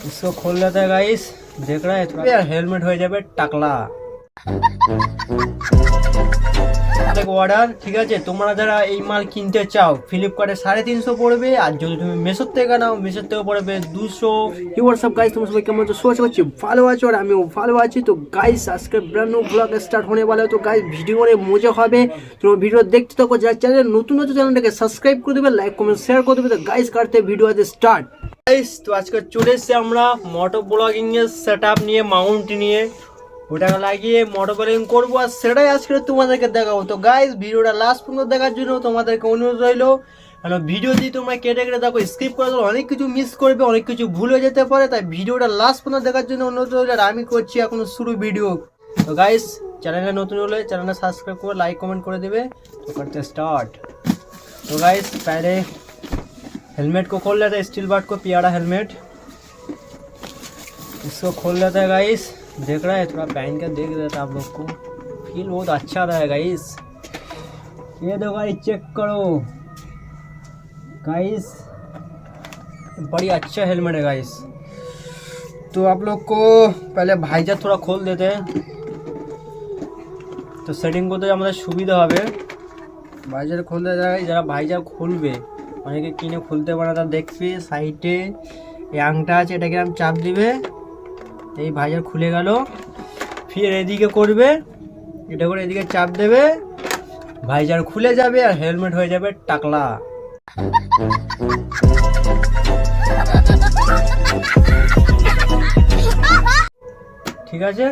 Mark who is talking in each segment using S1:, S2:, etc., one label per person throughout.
S1: इसको खोल लेते हैं गाइस। देख रहा है थोड़ा यार हेलमेट हो जाए टाकला অর্ডার। ঠিক আছে, তোমরা যারা এই মাল কিনতে চাও ফ্লিপকার্টে 350 পড়বে, আর যদি তুমি মেসোর থেকে নাও মেসোর থেকে পড়বে 200। হোয়াটসঅ্যাপ গাইস, তোমরা সবাই কেমন আছো? আশা করছি ভালো আছো আর আমিও ভালো আছি। তো গাইস আজকে ব্র্যান্ড নিউ ব্লগ স্টার্ট होने वाला है। তো গাইস ভিডিও করে মজা হবে, তোমরা ভিডিও দেখতে থাকো। যারা চ্যানেল নতুন হচ্ছে চ্যানেলটাকে সাবস্ক্রাইব করে দেবে, লাইক কমেন্ট শেয়ার করে দেবে। তো গাইস কাটতে ভিডিও আজ স্টার্ট। গাইস তো আজকে চলে এসেছি আমরা মোটো ব্লগিং এর সেটআপ নিয়ে, মাউন্ট নিয়ে, ওটা লাগিয়ে মোটো ব্লগিং করবো আর সেটাই আজকে তোমাদেরকে দেখাবো। তো গাইস ভিডিওটা লাস্ট পর্যন্ত দেখার জন্য তোমাদেরকে অনুরোধ রইলো। কারণ ভিডিও যদি তোমরা কেটে কেটে দেখো স্কিপ করে দাও অনেক কিছু মিস করবে, অনেক কিছু ভুল হয়ে যেতে পারে। তাই ভিডিওটা লাস্ট পর্যন্ত দেখার জন্য অনুরোধ রইলো। আর আমি করছি এখন শুরু ভিডিও। তো গাইস চ্যানেলে নতুন হলে চ্যানেলটা সাবস্ক্রাইব করে লাইক কমেंट করে देवे। तो करते स्टार्ट। तो गाइस पहले हेलमेट को खोल लेते हैं, स्टील बट को, प्यारा हेलमेट इसको खोल लेते हैं गाइस। देख रहा है थोड़ा पहन कर देख देता आप लोग को, फील बहुत अच्छा रहा है गाइस। ये दो गाइस चेक करो गाइस, बड़ी अच्छा हेलमेट है गाइस। तो आप लोग को पहले भाईजा थोड़ा खोल देते हैं, तो सेटिंग করতে আমাদের সুবিধা হবে। ভাইজার খুলতে যায়, যারা ভাইজা খুলবে অনেকে কিনে খুলতে পারে, তারা দেখবে সাইডে এই আংটা আছে, এটাকে আমি চাপ দিবে, এই ভাইজার খুলে গেল। ফির এদিকে করবে, এটা করে এদিকে চাপ দেবে, ভাইজার খুলে যাবে আর হেলমেট হয়ে যাবে টাকলা। ঠিক আছে,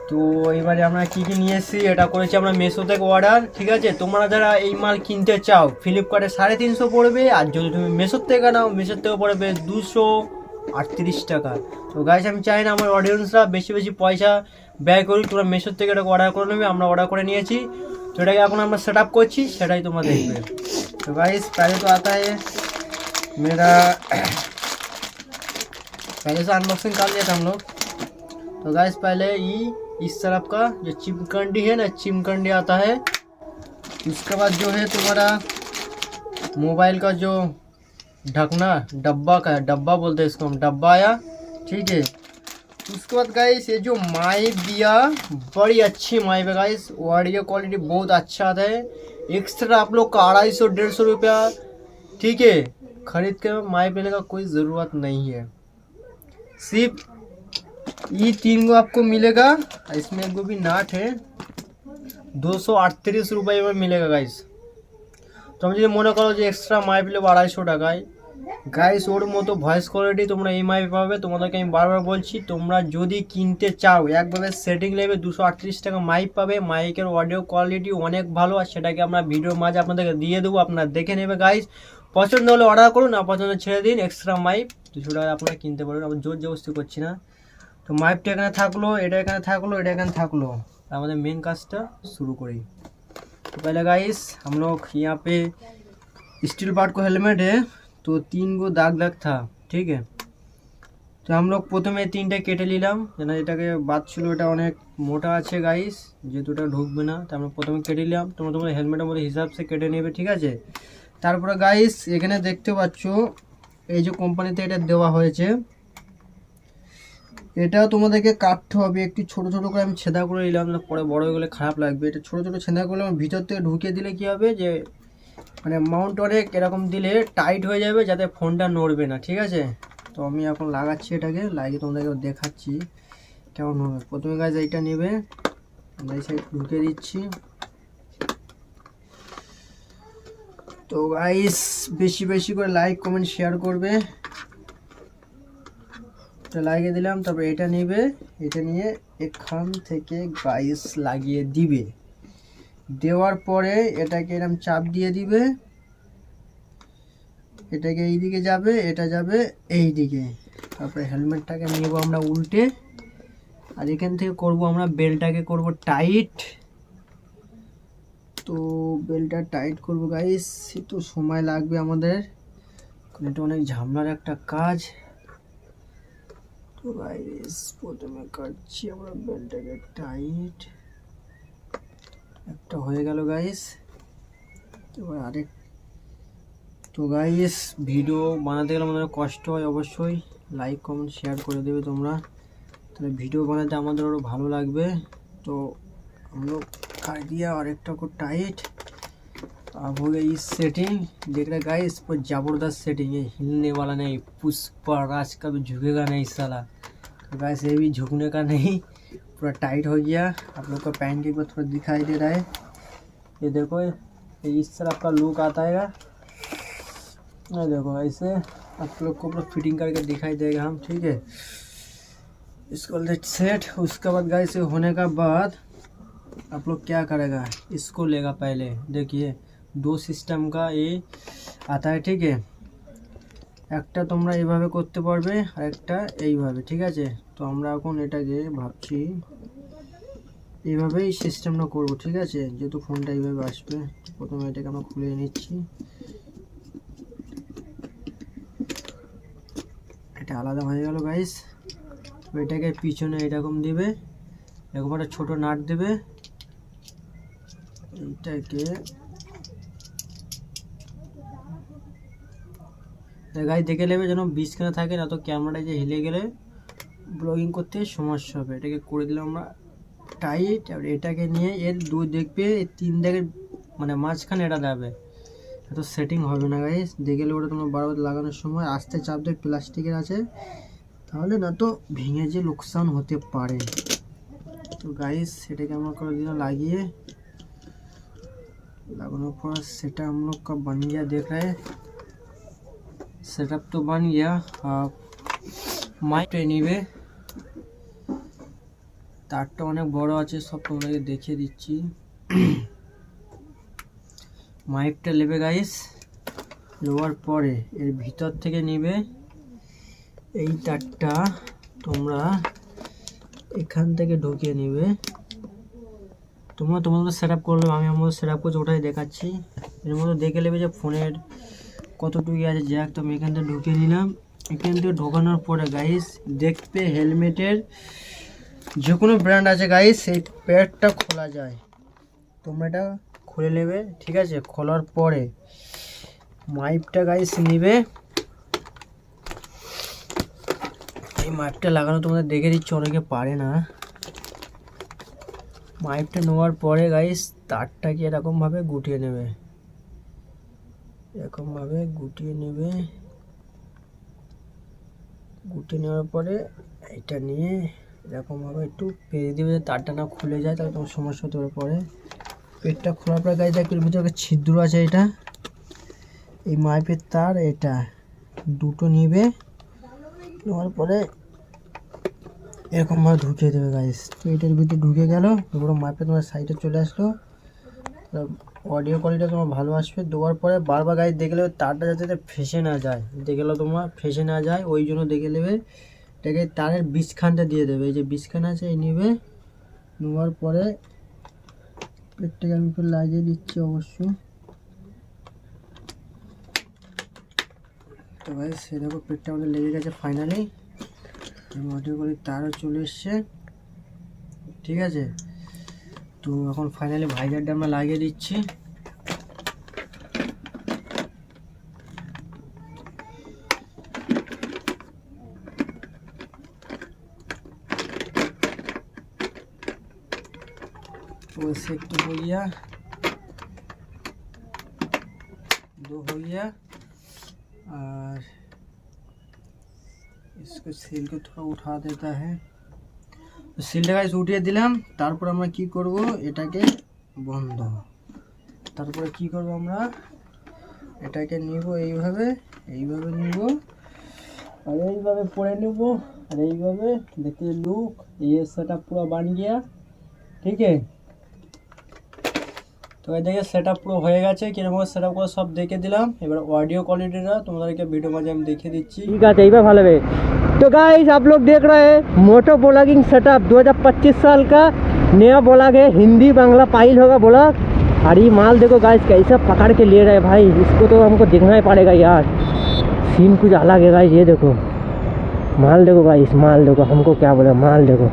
S1: তো এবারে আমরা কি কি নিয়ে এসেছি, এটা করেছি আমরা মেসো থেকে অর্ডার। ঠিক আছে, তোমরা যারা এই মাল কিনতে চাও ফ্লিপকার্টে 350 পড়বে, আর যদি তুমি মেসোর থেকে নাও মেসোর থেকে পড়বে 238 টাকা। তো গাইস আমি চাই না আমার অডিয়েন্সরা বেশি বেশি পয়সা ব্যয় করি, তোমরা মেসোর থেকে এটা অর্ডার করে নেবে। আমরা অর্ডার করে নিয়েছি, তো এটাকে এখন আমরা সেট আপ করছি, সেটাই তোমরা দেখবে। তো गाइस पहले तो आता है मेरा, पहले से अनबॉक्सिंग कर लिया था हम लोग। तो गाइस पहले इस तरफ का जो चिमकंडी है ना, चिमकंडी आता है। उसके बाद जो है तुम्हारा मोबाइल का जो ढकना डब्बा का, डब्बा बोलते हैं इसको हम, डब्बा आया। ठीक है, उसके बाद गाइस ये जो माइक दिया, बड़ी अच्छी माइक है गाइस, ऑडियो क्वालिटी बहुत अच्छा आता है। एक्स्ट्रा आप लोग का 250-150 रुपया, ठीक है, खरीद के माइक लेने का कोई ज़रूरत नहीं है। सिर्फ ये 3 गो आपको मिलेगा, इसमें एक गो भी नाट है, 238 रुपये में मिलेगा गाइस। तो আমি যদি মনে করো যে এক্সট্রা মাইপ নেবো 250 টাকায়, গাইস ওর মতো ভয়েস কোয়ালিটি তোমরা এই মাইপে পাবে। তোমাদেরকে আমি বারবার বলছি, তোমরা যদি কিনতে চাও একভাবে সেটিং নেবে 238 টাকা মাইপ পাবে। মাইকের অডিও কোয়ালিটি অনেক ভালো, আর সেটাকে আমরা ভিডিওর মাঝে আপনাদেরকে দিয়ে দেবো, আপনারা দেখে নেবে গাইস। পছন্দ হলে অর্ডার করুন, না পছন্দ ছেড়ে দিন। এক্সট্রা মাইপ 200 টাকা আপনারা কিনতে পারবেন, আমরা জোর জবরদস্তি করছি না। তো মাইপটা এখানে থাকলো, এটা এখানে থাকলো, এটা এখানে থাকলো, আমাদের মেন কাজটা শুরু করি। तो पहले गाइस हम लोग यहाँ पे स्टील पार्ट को हेलमेट है, तो 3 गो दाग दाग था। ठीक है, तो हम लोग प्रथमे 3টা কেটে নিলাম, যেন এটাকে বাদ ছিল, এটা অনেক মোটা আছে গাইস, যেহেতু এটা ঢুকবে না, তো আমরা প্রথমে কেটে নিলাম। তোমরা তোমাদের হেলমেটের মধ্যে হিসাব সে কেটে নেবে। ঠিক আছে, তারপরে গাইস এখানে দেখতে পাচ্ছ এই যে কোম্পানিতে এটা দেওয়া হয়েছে, এটাও তোমাদেরকে কাটতে হবে। একটু ছোট ছোট করে আমি ছেঁদা করে নিলাম, পরে বড় হয়ে গেলে খারাপ লাগবে। এটা ছোট ছোট ছেঁদা করলে আমার ভিতর থেকে ঢুকিয়ে দিলে কি হবে, যে মানে মাউন্ট অনেক এরকম দিলে টাইট হয়ে যাবে, যাতে ফোনটা নড়বে না। ঠিক আছে, তো আমি এখন লাগাচ্ছি, এটাকে লাগিয়ে তোমাদেরকে দেখাচ্ছি কেমন হবে। প্রথমে গাইস এইটা নেবে, আমরা এই সাইড ঢুকিয়ে দিচ্ছি। তো গাইস বেশি বেশি করে লাইক কমেন্ট শেয়ার করবে। এটা লাগিয়ে দিলাম, তারপর এটা নেবে, এটা নিয়ে এখান থেকে গাইস লাগিয়ে দিবে। দেওয়ার পরে এটাকে এরকম চাপ দিয়ে দিবে, এটাকে এই দিকে যাবে, এটা যাবে এই দিকে। তারপরে হেলমেটটাকে নেব আমরা উল্টে, আর এখান থেকে করব আমরা বেল্টটাকে করব টাইট। তো বেল্টটা টাইট করব গাইস, একটু সময় লাগবে আমাদের, কারণ এটা অনেক ঝামেলার একটা কাজ। তো গাইস প্রথমে কাটছি আমরা বেল্টটাকে টাইট, একটা হয়ে গেল গাইস। এবার আরেক, তো গাইস ভিডিও বানাতে গেলে আমাদের কষ্ট হয় অবশ্যই, লাইক কমেন্ট শেয়ার করে देवे তোমরা, তাহলে ভিডিও বানাতে আমাদের আরও ভালো লাগবে। तो हम लोग कर दिया और एक को टाइट। अब हो गई सेटिंग, देख रहे गाइस पर ज़बरदस्त सेटिंग है, हिलने वाला नहीं, पुष्पा राज का भी झुकेगा नहीं साला। तो गाइस ये भी झुकने का नहीं, पूरा टाइट हो गया। आप लोग का पैंट के ऊपर थोड़ा दिखाई दे रहा है, ये देखो इस तरह का लुक आता है। ये देखो ऐसे आप लोग को पूरा फिटिंग करके दिखाई देगा हम, ठीक है। इसको लेट सेट। उसके बाद गाइस होने का बाद आप लोग क्या करेगा, इसको लेगा पहले। देखिए 2 सिस्टम का ये आता है, ठीक है। একটা তোমরা এইভাবে করতে পারবে আর একটা এইভাবে, ঠিক আছে। তো আমরা এখন এটাকে ভাবছি এইভাবেই সিস্টেমটা করব, ঠিক আছে। যেহেতু ফোনটা এইভাবে আসবে, প্রথমে এটাকে আমরা খুলে নিচ্ছি। এটা আলাদা হয়ে গেল গাইস। এটাকে পিছনে এরকম দিবে, এরকম একটা ছোট নাট দেবে। এইটাকে গাইস দেখে নেবে যেন বিছখানা থাকে, না তো ক্যামেরাটা যে হিলে গেলে ব্লগিং করতে সমস্যা হবে। এটাকে করে দিলাম আমরা টাইট। আর এটাকে নিয়ে এর 2 দেখবে 3 দেখে মানে মাঝখানে এটা যাবে, তো সেটিং হবে না গাইস। দেখে নেবে, ওটা তোমরা বারবার লাগানোর সময় আস্তে চাপ দেবে, প্লাস্টিকের আছে, তাহলে না তো ভেঙে যে লোকসান হতে পারে। তো গাइस সেটাকে আমরা করে দিলাম লাগিয়ে। लगाने पर सेटअप हम लोग का बन गया, देख रहे हैं सेटअप तो बन गया। आप माइक নিবে, তারটা অনেক বড় আছে, সব তোমাদেরকে দেখিয়ে দিচ্ছি। মাইকটা নেবে গাইস, নেওয়ার পরে এর ভিতর থেকে নেবে এই তারটা, তোমরা এখান থেকে ঢুকিয়ে নেবে। তোমরা তোমাদের সেটআপ করলে, আমি আমার সেটআপ করছি ওটাই দেখাচ্ছি। এর মধ্যে দেখে নেবে যে ফোনের কতটুকু আছে জ্যাক। তো আমি এখান থেকে ঢুকিয়ে নিলাম। এখান থেকে ঢোকানোর পরে গাইস দেখবে হেলমেটের যে কোনো ব্র্যান্ড আছে গাইস, এই প্যাডটা খোলা যায়। তোমরা এটা খুলে নেবে, ঠিক আছে। খোলার পরে মাইপটা গাইস নেবে, এই মাইপটা লাগানো তোমাদের দেখে দিচ্ছি, অনেকে পারে না। মাইপটা নেওয়ার পরে গাইস তারটাকে এরকমভাবে গুটিয়ে নেবে, এরকমভাবে গুটিয়ে নেবে। গুটিয়ে নেওয়ার পরে এটা নিয়ে এরকমভাবে একটু পেরে দেবে, তারটা না খুলে যায়, তাহলে তোমার সমস্যা হতে পারে পরে। পেটটা খোলার পরে গাইস দেখবে ভিতরে ছিদ্র আছে, এটা এই মাইপের তার, এটা দুটো নিবে, নেওয়ার পরে এরকমভাবে ঢুকিয়ে দেবে গাইস। তো এটার ভিতরে ঢুকে গেল, এবার মাইপে তোমার সাইডে চলে আসলো, অডিও কোয়ালিটি তোমার ভালো আসবে। দেওয়ার পরে বারবার গাইস দেখে নেবে তারটা যাতে ফেসে না যায়, দেখে নেবে তোমার ফেসে না যায়, ওই জন্য দেখে নেবে এটাকে তারের বীজখানটা দিয়ে দেবে। এই যে বীজখান আছে এই নেবে, নেওয়ার পরে পেটটাকে আমি একটু লাগিয়ে দিচ্ছি অবশ্য। তো গাইস সেরকম পেটটা আমাদের লেগে গেছে ফাইনালি, অডিও করে তারও চলে এসছে, ঠিক আছে। তো এখন ফাইনালি ভাইজারটা আমরা লাগিয়ে দিচ্ছি। वैसे एक तो हो गया, 2 हो गया, और इसको सील को थोड़ा उठा देता है। तो सीलটা গাইস উঠিয়ে দিলাম। তারপর আমরা কি করব, এটাকে বন্ধ। তারপরে কি করব, আমরা এটাকে নিব এইভাবে, এইভাবে নিব, আর এইভাবে পরে নেব, আর এইভাবে देखिए लुक ये सेटअप पूरा बन गया, ठीक है। তো এদিকে সেটআপ পুরো হয়ে গেছে, কিরকম সেটআপ করে সব দেখে দিলাম। এবার অডিও কোয়ালিটিটা তোমাদেরকে ভিডিও মাঝে আমি দেখিয়ে দিচ্ছি, ঠিক আছে। এইবার ভালো হবে। तो गाइस आप लोग देख रहे हैं मोटो ब्लॉगिंग सेटअप 2025 साल का नया ब्लॉग है, हिंदी बांग्ला पाइल होगा ब्लॉग। और ये माल देखो गाइस कैसा पकड़ के ले रहे हैं भाई, इसको तो हमको देखना ही पड़ेगा यार, सीन कुछ अलग है गाइस। ये देखो माल देखो गाइस, माल देखो, हमको क्या बोले, माल देखो,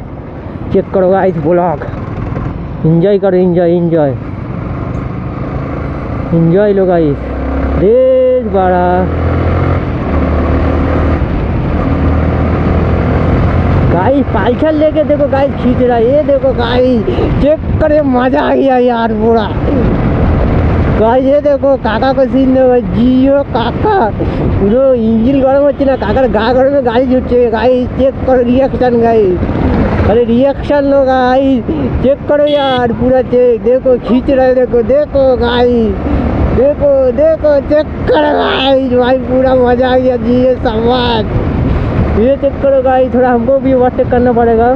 S1: चेक करो गाइस ब्लॉग, एंजॉय करो, एंजॉय एंजॉय एंजॉय लो गाइस। देश बड़ा गाइस पालछल लेके देखो गाइस खींच रहा है, ये देखो गाइस चेक करे, मजा आ गया यार पूरा गाइस। ये देखो काका को सीन देखो, जियो काका পুরো ইঞ্জিন গরম হচ্ছে না, কাকার গা গরমে গাড়ি ছুটছে गाइस। চেক করো रिएक्शन गाइस, अरे रिएक्शन लो गाइस, चेक करो यार पूरा चेक, देखो खींच रहे, देखो देखो गाइस, देखो देखो चेक करो गाइस, भाई पूरा मजा आ गया जी। ये सामान ये चेक करो गाइस, थोड़ा हमको भी ओवरटेक करना पड़ेगा।